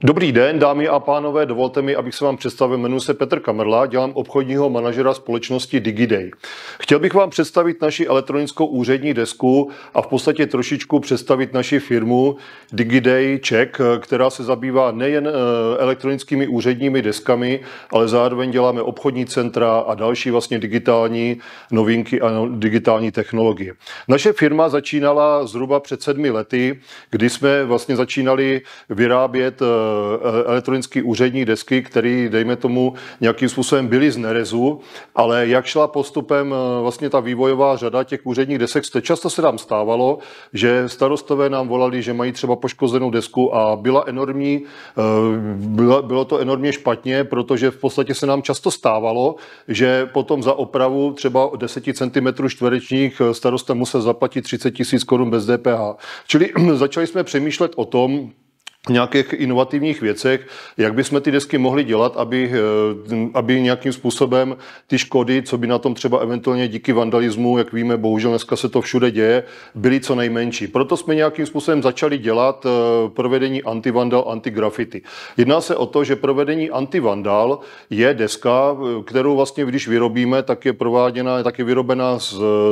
Dobrý den, dámy a pánové, dovolte mi, abych se vám představil. Jmenuji se Petr Kamerla, dělám obchodního manažera společnosti DigiDay. Chtěl bych vám představit naši elektronickou úřední desku a v podstatě trošičku představit naši firmu DigiDay Czech, která se zabývá nejen elektronickými úředními deskami, ale zároveň děláme obchodní centra a další vlastně digitální novinky a digitální technologie. Naše firma začínala zhruba před 7 lety, kdy jsme vlastně začínali vyrábět elektronické úřední desky, které, dejme tomu, nějakým způsobem byly z nerezu, ale jak šla postupem vlastně ta vývojová řada těch úředních desek, často se nám stávalo, že starostové nám volali, že mají třeba poškozenou desku a bylo to enormně špatně, protože v podstatě se nám často stávalo, že potom za opravu třeba 10 cm čtverečních starosta musel zaplatit 30 000 korun bez DPH. Čili začali jsme přemýšlet o tom, nějakých inovativních věcech, jak bychom ty desky mohli dělat, aby nějakým způsobem ty škody, co by na tom třeba eventuálně díky vandalismu, jak víme, bohužel dneska se to všude děje, byly co nejmenší. Proto jsme nějakým způsobem začali dělat provedení antivandal, antigraffiti. Jedná se o to, že provedení antivandal je deska, kterou vlastně, když vyrobíme, tak je vyrobena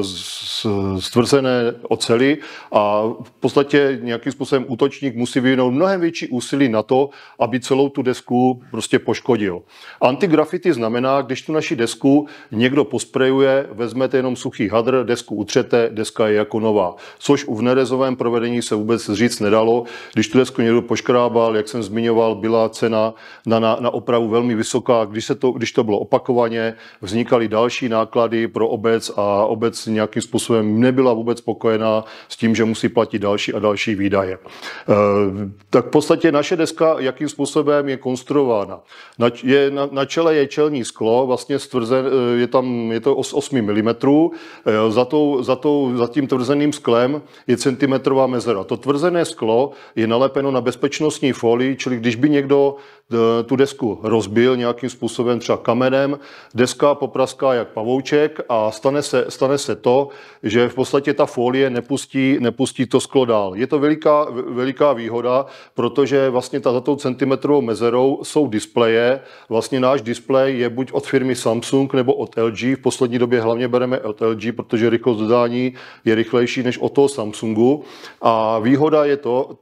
z tvrzené oceli a v podstatě nějakým způsobem útočník musí vyvinout mnohem větší úsilí na to, aby celou tu desku prostě poškodil. Antigraffiti znamená, když tu naši desku někdo posprejuje, vezmete jenom suchý hadr, desku utřete, deska je jako nová. Což v nerezovém provedení se vůbec říct nedalo. Když tu desku někdo poškrábal, jak jsem zmiňoval, byla cena na opravu velmi vysoká. Když to bylo opakovaně, vznikaly další náklady pro obec a obec nějakým způsobem nebyla vůbec spokojená s tím, že musí platit další a další výdaje. Tak v podstatě naše deska, jakým způsobem je konstruována. Na čele je čelní sklo, vlastně je to 8 mm, za tím tvrzeným sklem je centimetrová mezera. To tvrzené sklo je nalepeno na bezpečnostní folii, čili když by někdo tu desku rozbil nějakým způsobem, třeba kamenem, deska popraská jak pavouček a stane se to, že v podstatě ta folie nepustí to sklo dál. Je to veliká výhoda, protože vlastně za tou centimetrovou mezerou jsou displeje. Vlastně náš displej je buď od firmy Samsung nebo od LG. V poslední době hlavně bereme od LG, protože rychlost dodání je rychlejší než od toho Samsungu. A výhoda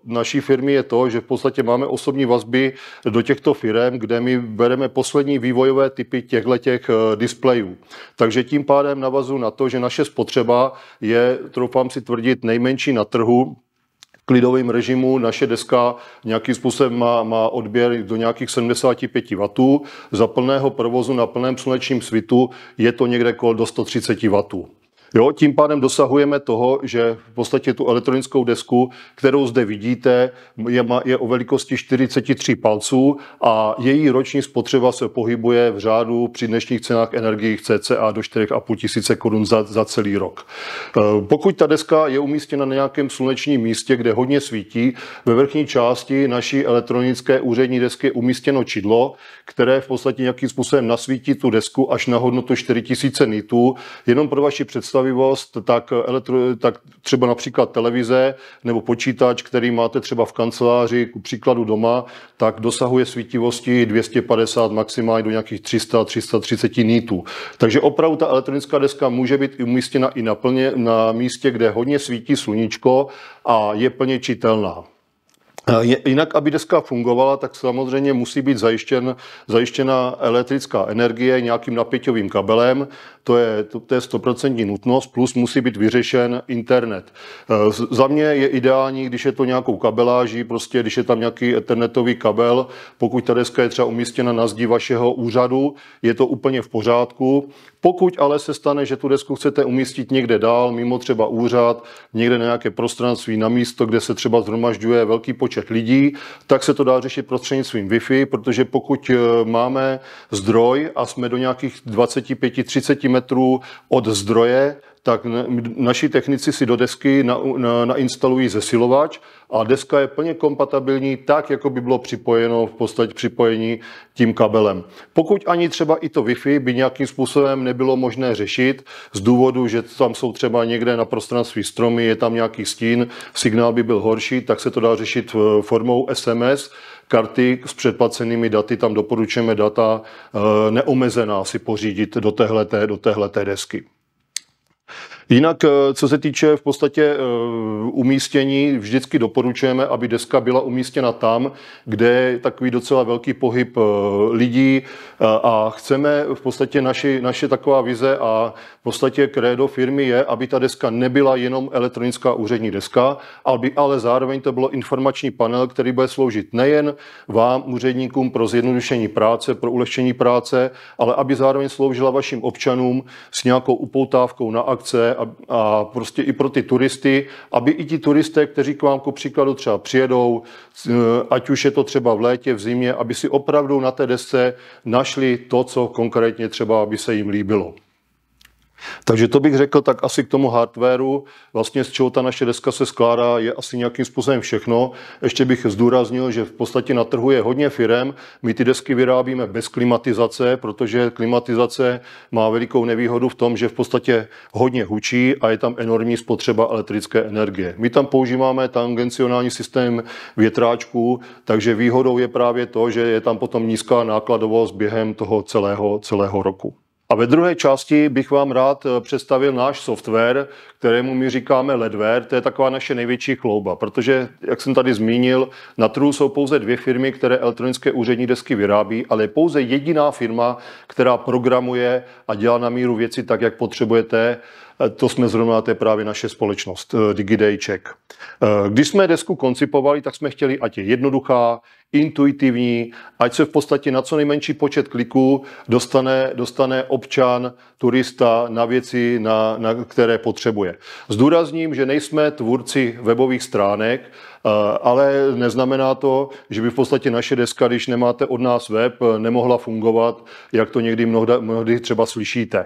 naší firmy je to, že v podstatě máme osobní vazby do těchto firem, kde my bereme poslední vývojové typy těchto displejů. Takže tím pádem navazuji na to, že naše spotřeba je, troufám si tvrdit, nejmenší na trhu. V klidovém režimu naše deska nějakým způsobem má odběr do nějakých 75 W. Za plného provozu na plném slunečním svitu je to někde kolem do 130 W. Jo, tím pádem dosahujeme toho, že v podstatě tu elektronickou desku, kterou zde vidíte, je o velikosti 43 palců a její roční spotřeba se pohybuje v řádu při dnešních cenách energií cca do 4 500 korun za celý rok. Pokud ta deska je umístěna na nějakém slunečním místě, kde hodně svítí, ve vrchní části naší elektronické úřední desky je umístěno čidlo, které v podstatě nějakým způsobem nasvítí tu desku až na hodnotu 4000 nitů. Jenom pro vaši představivost, tak třeba například televize nebo počítač, který máte třeba v kanceláři, ku příkladu doma, tak dosahuje svítivosti 250, maximálně do nějakých 300-330 nitů. Takže opravdu ta elektronická deska může být umístěna i na místě, kde hodně svítí sluníčko a je plně čitelná. Jinak, aby deska fungovala, tak samozřejmě musí být zajištěna elektrická energie nějakým napěťovým kabelem. To je 100% nutnost, plus musí být vyřešen internet. Za mě je ideální, když je to nějakou kabeláží, prostě když je tam nějaký ethernetový kabel, pokud ta deska je třeba umístěna na zdi vašeho úřadu, je to úplně v pořádku. Pokud ale se stane, že tu desku chcete umístit někde dál, mimo třeba úřad, někde na nějaké prostranství, na místo, kde se třeba shromažďuje velký počet lidí, tak se to dá řešit prostřednictvím Wi-Fi, protože pokud máme zdroj a jsme do nějakých 25-30 metrů od zdroje, tak naši technici si do desky nainstalují zesilovač a deska je plně kompatibilní tak, jako by bylo připojeno v podstatě připojení tím kabelem. Pokud ani třeba i to Wi-Fi by nějakým způsobem nebylo možné řešit z důvodu, že tam jsou třeba někde na prostranství stromy, je tam nějaký stín, signál by byl horší, tak se to dá řešit formou SMS. Karty s předplacenými daty, tam doporučujeme data neomezená si pořídit do téhleté desky. Jinak, co se týče v podstatě umístění, vždycky doporučujeme, aby deska byla umístěna tam, kde je takový docela velký pohyb lidí a chceme v podstatě naše taková vize a v podstatě krédo firmy je, aby ta deska nebyla jenom elektronická úřední deska, ale zároveň to bylo informační panel, který bude sloužit nejen vám, úředníkům, pro zjednodušení práce, pro ulehčení práce, ale aby zároveň sloužila vašim občanům s nějakou upoutávkou na akce a prostě i pro ty turisty, aby i ti turisté, kteří k vám ku příkladu třeba přijedou, ať už je to třeba v létě, v zimě, aby si opravdu na té desce našli to, co konkrétně třeba by se jim líbilo. Takže to bych řekl tak asi k tomu hardwaru, vlastně z čeho ta naše deska se skládá, je asi nějakým způsobem všechno. Ještě bych zdůraznil, že v podstatě na trhu je hodně firem, my ty desky vyrábíme bez klimatizace, protože klimatizace má velikou nevýhodu v tom, že v podstatě hodně hučí a je tam enormní spotřeba elektrické energie. My tam používáme tangencionální systém větráčků, takže výhodou je právě to, že je tam potom nízká nákladovost během toho celého roku. A ve druhé části bych vám rád představil náš software, kterému my říkáme LEDware. To je taková naše největší chlouba, protože, jak jsem tady zmínil, na trhu jsou pouze 2 firmy, které elektronické úřední desky vyrábí, ale je pouze jediná firma, která programuje a dělá na míru věci tak, jak potřebujete. To jsme zrovna, to je právě naše společnost DigiDay Czech. Když jsme desku koncipovali, tak jsme chtěli, ať je jednoduchá, intuitivní, ať se v podstatě na co nejmenší počet kliků dostane občan, turista na věci, na které potřebuje. Zdůrazním, že nejsme tvůrci webových stránek, ale neznamená to, že by v podstatě naše deska, když nemáte od nás web, nemohla fungovat, jak to někdy mnohdy třeba slyšíte.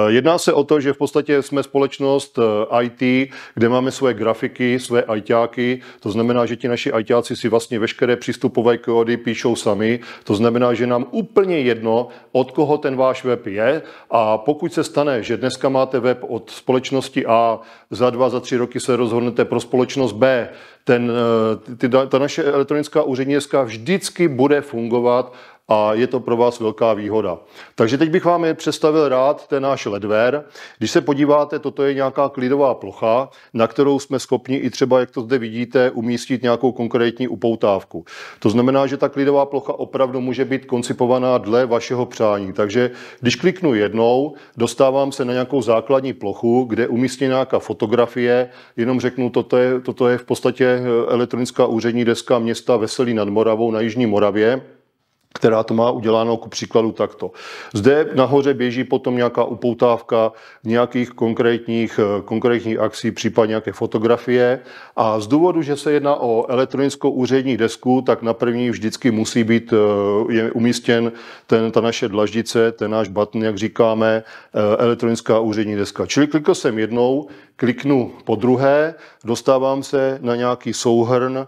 Jedná se o to, že v podstatě jsme společnost IT, kde máme svoje grafiky, své ITáky, to znamená, že ti naši ITáci si vlastně veškeré přístupové kódy píšou sami, to znamená, že nám úplně jedno, od koho ten váš web je, a pokud se stane, že dneska máte web od společnosti A, za 2, za 3 roky se rozhodnete pro společnost B, ta naše elektronická úřední deska vždycky bude fungovat a je to pro vás velká výhoda. Takže teď bych vám představil rád ten náš LEDware. Když se podíváte, toto je nějaká klidová plocha, na kterou jsme schopni i třeba, jak to zde vidíte, umístit nějakou konkrétní upoutávku. To znamená, že ta klidová plocha opravdu může být koncipovaná dle vašeho přání. Takže když kliknu jednou, dostávám se na nějakou základní plochu, kde umístí nějaká fotografie, jenom řeknu, toto je v podstatě elektronická úřední deska města Veselí nad Moravou na Jižní Moravě, která to má uděláno ku příkladu takto. Zde nahoře běží potom nějaká upoutávka nějakých konkrétních akcí, případně nějaké fotografie. A z důvodu, že se jedná o elektronickou úřední desku, tak na první vždycky musí být umístěn ta naše dlaždice, ten náš button, jak říkáme, elektronická úřední deska. Čili klikl jsem jednou, kliknu po druhé, dostávám se na nějaký souhrn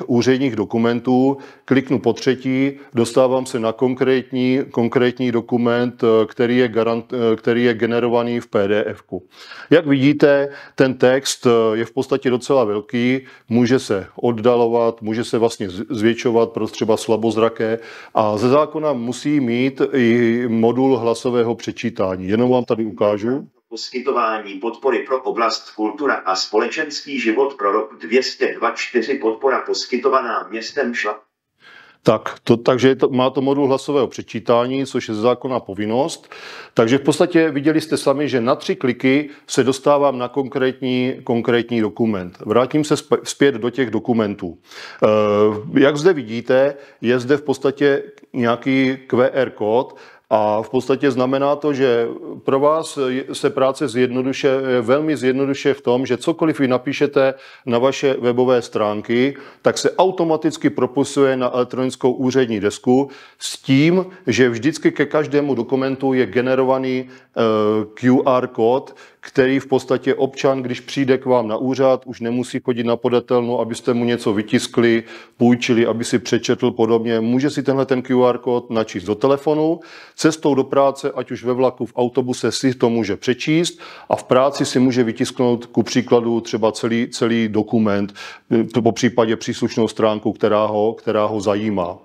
úředních dokumentů, kliknu po třetí, dostávám se na konkrétní dokument, který je generovaný v PDF-ku. Jak vidíte, ten text je v podstatě docela velký, může se oddalovat, může se vlastně zvětšovat pro třeba slabozraké a ze zákona musí mít i modul hlasového přečítání. Jenom vám tady ukážu. Poskytování podpory pro oblast kultura a společenský život pro rok 224 podpora poskytovaná městem Šlap. Takže má to modul hlasového přečítání, což je ze zákona povinnost. Takže v podstatě viděli jste sami, že na 3 kliky se dostávám na konkrétní dokument. Vrátím se zpět do těch dokumentů. Jak zde vidíte, je zde v podstatě nějaký QR kód A v podstatě znamená to, že pro vás se práce velmi zjednodušuje v tom, že cokoliv vy napíšete na vaše webové stránky, tak se automaticky propusuje na elektronickou úřední desku s tím, že vždycky ke každému dokumentu je generovaný QR kód, který v podstatě občan, když přijde k vám na úřad, už nemusí chodit na podatelnu, abyste mu něco vytiskli, půjčili, aby si přečetl podobně. Může si tenhle ten QR kód načíst do telefonu, cestou do práce, ať už ve vlaku, v autobuse, si to může přečíst a v práci si může vytisknout ku příkladu třeba celý dokument, po případě příslušnou stránku, která ho zajímá.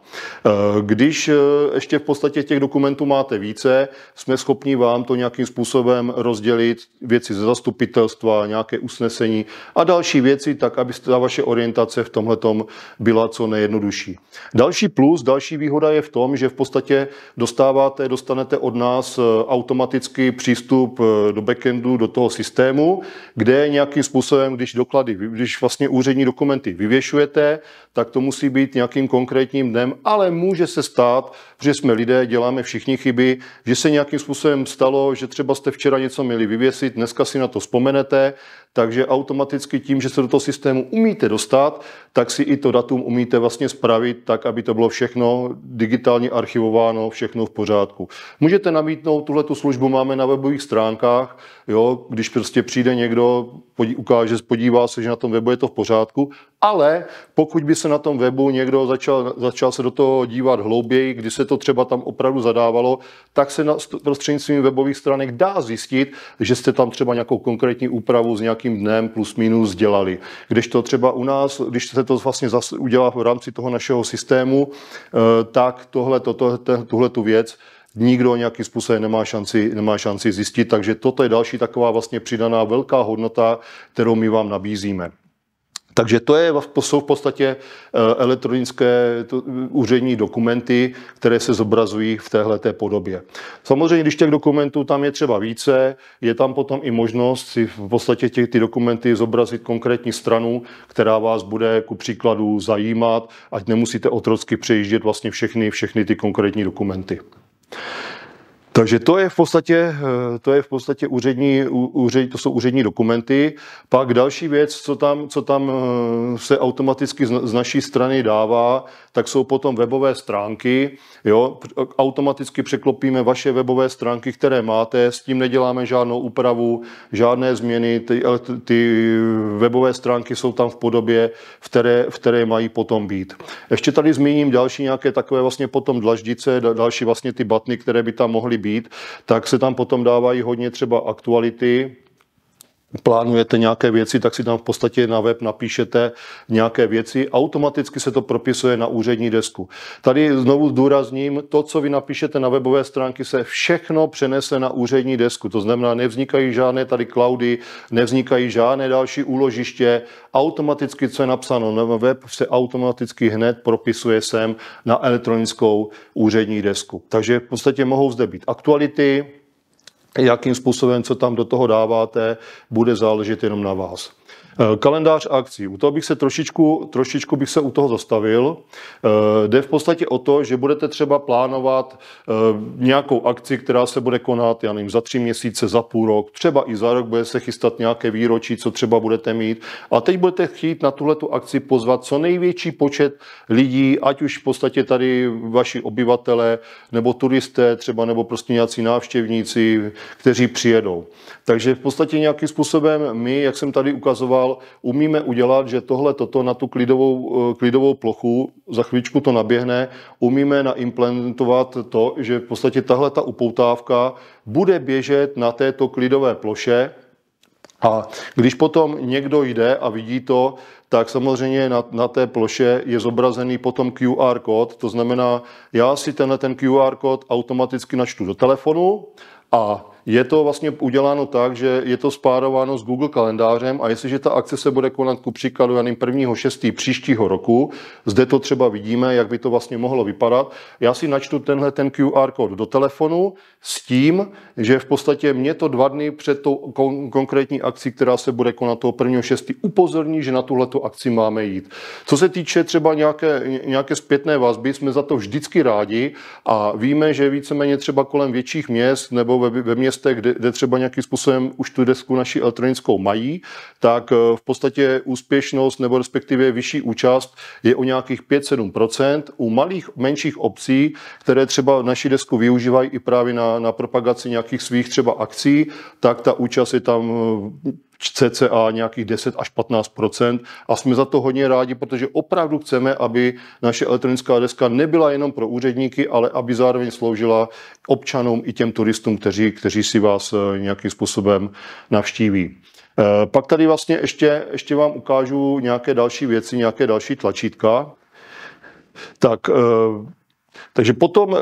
Když ještě v podstatě těch dokumentů máte více, jsme schopni vám to nějakým způsobem rozdělit, věci ze zastupitelstva, nějaké usnesení a další věci, tak aby ta vaše orientace v tomhletom byla co nejjednodušší. Další výhoda je v tom, že v podstatě dostanete od nás automaticky přístup do backendu, do toho systému, kde nějakým způsobem, když vlastně úřední dokumenty vyvěšujete, tak to musí být nějakým konkrétním dnem, ale může se stát, protože jsme lidé, děláme všichni chyby, že se nějakým způsobem stalo, že třeba jste včera něco měli vyvěsit, dneska si na to vzpomenete, takže automaticky tím, že se do toho systému umíte dostat, tak si i to datum umíte vlastně spravit tak, aby to bylo všechno digitálně archivováno, všechno v pořádku. Můžete namítnout, tuhletu službu máme na webových stránkách, jo, když prostě přijde někdo, podívá se, že na tom webu je to v pořádku, ale pokud by se na tom webu někdo začal se do toho dívat hlouběji, kdy se to třeba tam opravdu zadávalo, tak se prostřednictvím webových stránek dá zjistit, že jste tam třeba nějakou konkrétní úpravu s nějakým dnem plus minus dělali. Když to třeba u nás, když se to vlastně udělá v rámci toho našeho systému, tak tuhletu věc nikdo nějakým způsobem nemá šanci zjistit, takže toto je další taková vlastně přidaná velká hodnota, kterou my vám nabízíme. Takže to jsou v podstatě elektronické úřední dokumenty, které se zobrazují v téhleté podobě. Samozřejmě, když těch dokumentů tam je třeba více, je tam potom i možnost si v podstatě ty dokumenty zobrazit konkrétní stranu, která vás bude ku příkladu zajímat, ať nemusíte otrocky přejíždět vlastně všechny ty konkrétní dokumenty. Takže to jsou úřední dokumenty. Pak další věc, co tam se automaticky z naší strany dává, tak jsou potom webové stránky. Jo? Automaticky překlopíme vaše webové stránky, které máte, s tím neděláme žádnou úpravu, žádné změny. Ty webové stránky jsou tam v podobě, v které mají potom být. Ještě tady zmíním další nějaké takové vlastně potom dlaždice, další vlastně ty butny, které by tam mohly být, tak se tam potom dávají hodně třeba aktuality. Plánujete nějaké věci, tak si tam v podstatě na web napíšete nějaké věci. Automaticky se to propisuje na úřední desku. Tady znovu zdůrazním, to, co vy napíšete na webové stránky, se všechno přenese na úřední desku. To znamená, nevznikají žádné tady cloudy, nevznikají žádné další úložiště. Automaticky, co je napsáno na web, se automaticky hned propisuje sem na elektronickou úřední desku. Takže v podstatě mohou zde být aktuality, jakým způsobem, co tam do toho dáváte, bude záležet jenom na vás. Kalendář akcí. U toho bych se trošičku bych se u toho zastavil. Jde v podstatě o to, že budete třeba plánovat nějakou akci, která se bude konat, já nevím, za 3 měsíce, za půl rok, třeba i za rok bude se chystat nějaké výročí, co třeba budete mít. A teď budete chtít na tuhletu akci pozvat co největší počet lidí, ať už v podstatě tady vaši obyvatele, nebo turisté třeba, nebo prostě nějací návštěvníci, kteří přijedou. Takže v podstatě nějakým způsobem my, jak jsem tady ukazoval, umíme udělat, že toto na tu klidovou plochu, za chvíličku to naběhne, umíme naimplementovat to, že v podstatě tahle ta upoutávka bude běžet na této klidové ploše a když potom někdo jde a vidí to, tak samozřejmě na té ploše je zobrazený potom QR kód, to znamená, já si ten QR kód automaticky načtu do telefonu a je to vlastně uděláno tak, že je to spárováno s Google kalendářem a jestliže ta akce se bude konat ku příkladu 1.6. příštího roku, zde to třeba vidíme, jak by to vlastně mohlo vypadat. Já si načtu ten QR kód do telefonu s tím, že v podstatě mě to 2 dny před tou konkrétní akcí, která se bude konat toho 1.6. upozorní, že na tuhleto akci máme jít. Co se týče třeba nějaké zpětné vazby, jsme za to vždycky rádi a víme, že víceméně třeba kolem větších měst nebo ve městech, kde třeba nějakým způsobem už tu desku naši elektronickou mají, tak v podstatě úspěšnost nebo respektive vyšší účast je o nějakých 5-7%. U menších obcí, které třeba naši desku využívají i právě na propagaci nějakých svých třeba akcí, tak ta účast je tam cca nějakých 10 až 15% a jsme za to hodně rádi, protože opravdu chceme, aby naše elektronická deska nebyla jenom pro úředníky, ale aby zároveň sloužila občanům i těm turistům, kteří si vás nějakým způsobem navštíví. Pak tady vlastně ještě vám ukážu nějaké další věci, nějaké další tlačítka. Takže potom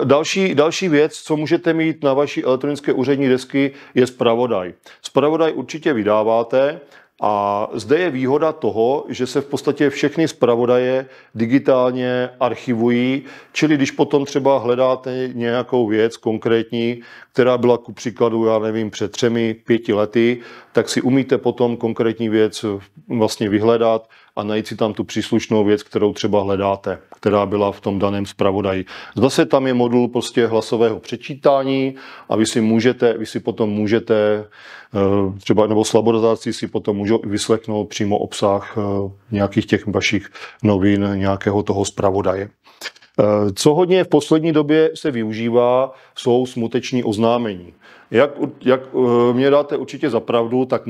další věc, co můžete mít na vaší elektronické úřední desky, je zpravodaj. Zpravodaj určitě vydáváte a zde je výhoda toho, že se v podstatě všechny zpravodaje digitálně archivují, čili když potom třeba hledáte nějakou věc konkrétní, která byla ku příkladu, já nevím, před 3-5 lety, tak si umíte potom konkrétní věc vlastně vyhledat a najít si tam tu příslušnou věc, kterou třeba hledáte, která byla v tom daném zpravodaji. Zase tam je modul prostě hlasového přečítání a vy si potom můžete třeba nebo slabodáci si potom můžou vyslechnout přímo obsah nějakých těch vašich novin, nějakého toho zpravodaje. Co hodně v poslední době se využívá, jsou smuteční oznámení. Jak mě dáte určitě za pravdu, tak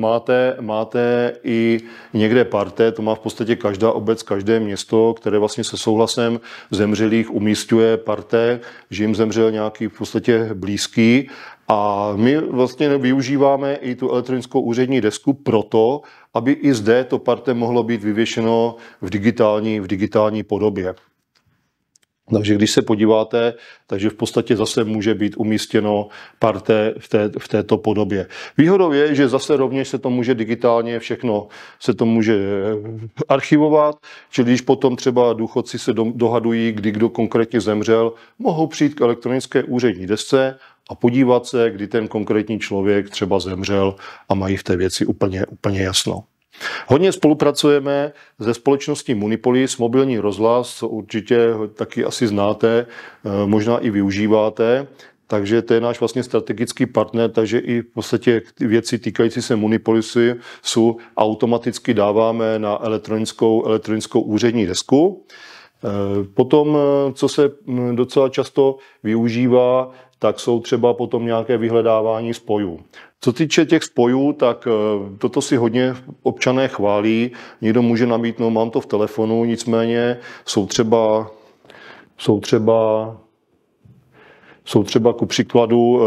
máte i někde parté, to má v podstatě každá obec, každé město, které vlastně se souhlasem zemřelých umísťuje parté, že jim zemřel nějaký v podstatě blízký. A my vlastně využíváme i tu elektronickou úřední desku proto, aby i zde to parté mohlo být vyvěšeno v digitální podobě. Takže když se podíváte, takže v podstatě zase může být umístěno parté v této podobě. Výhodou je, že zase rovněž se to může digitálně všechno se to může archivovat, čili když potom třeba důchodci se dohadují, kdo konkrétně zemřel, mohou přijít k elektronické úřední desce a podívat se, kdy ten konkrétní člověk třeba zemřel a mají v té věci úplně jasno. Hodně spolupracujeme se společností Munipolis, mobilní rozhlas, co určitě taky asi znáte, možná i využíváte. Takže to je náš vlastně strategický partner, takže i v podstatě věci týkající se Munipolisu automaticky dáváme na elektronickou úřední desku. Potom, co se docela často využívá, tak jsou třeba potom nějaké vyhledávání spojů. Co týče těch spojů, tak toto si hodně občané chválí. Někdo může namítnout, mám to v telefonu, nicméně jsou třeba ku příkladu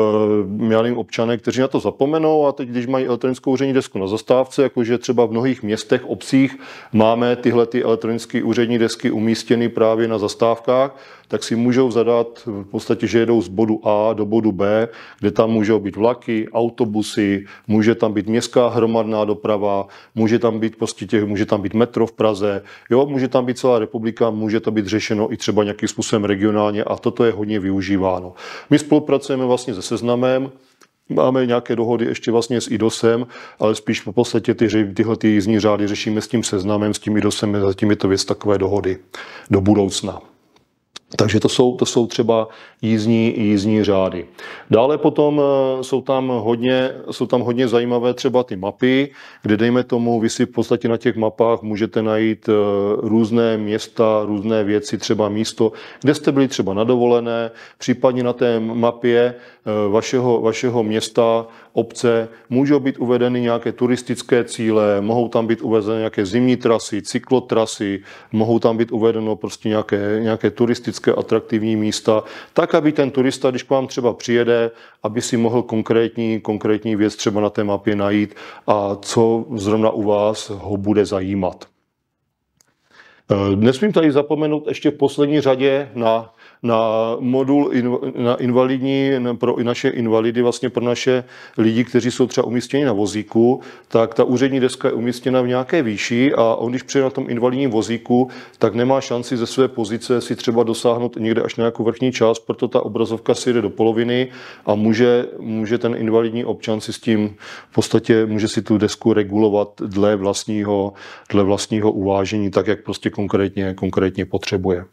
občané, kteří na to zapomenou a teď, když mají elektronickou úřední desku na zastávce, jakože třeba v mnohých městech, obcích máme tyhle elektronické úřední desky umístěny právě na zastávkách, tak si můžou zadat v podstatě, že jedou z bodu A do bodu B, kde tam můžou být vlaky, autobusy, může tam být městská hromadná doprava, může tam být metro v Praze, může tam být celá republika, může to být řešeno i třeba nějakým způsobem regionálně a toto je hodně využíváno. My spolupracujeme vlastně se Seznamem, máme nějaké dohody ještě vlastně s IDOSem, ale spíš v podstatě tyhle jízdní řády řešíme s tím Seznamem, s tím IDOSem, zatím je to věc takové dohody do budoucna. Takže to jsou třeba jízdní řády. Dále potom jsou tam hodně zajímavé třeba ty mapy, kde dejme tomu, vy si v podstatě na těch mapách můžete najít různé města, různé věci, třeba místo, kde jste byli třeba na dovolené, případně na té mapě vašeho města, obce, můžou být uvedeny nějaké turistické cíle, mohou tam být uvedeny nějaké zimní trasy, cyklotrasy, mohou tam být uvedeno prostě nějaké turistické atraktivní místa, tak, aby ten turista, když k vám třeba přijede, aby si mohl konkrétní věc třeba na té mapě najít a co zrovna u vás ho bude zajímat. Nesmím tady zapomenout ještě v poslední řadě na modul na invalidní, pro naše invalidy, vlastně pro naše lidi, kteří jsou třeba umístěni na vozíku, tak ta úřední deska je umístěna v nějaké výši a on, když přijde na tom invalidním vozíku, tak nemá šanci ze své pozice si třeba dosáhnout někde až na nějakou vrchní část, proto ta obrazovka si jde do poloviny a může ten invalidní občan si s tím v podstatě může si tu desku regulovat dle vlastního uvážení, tak jak prostě konkrétně potřebuje.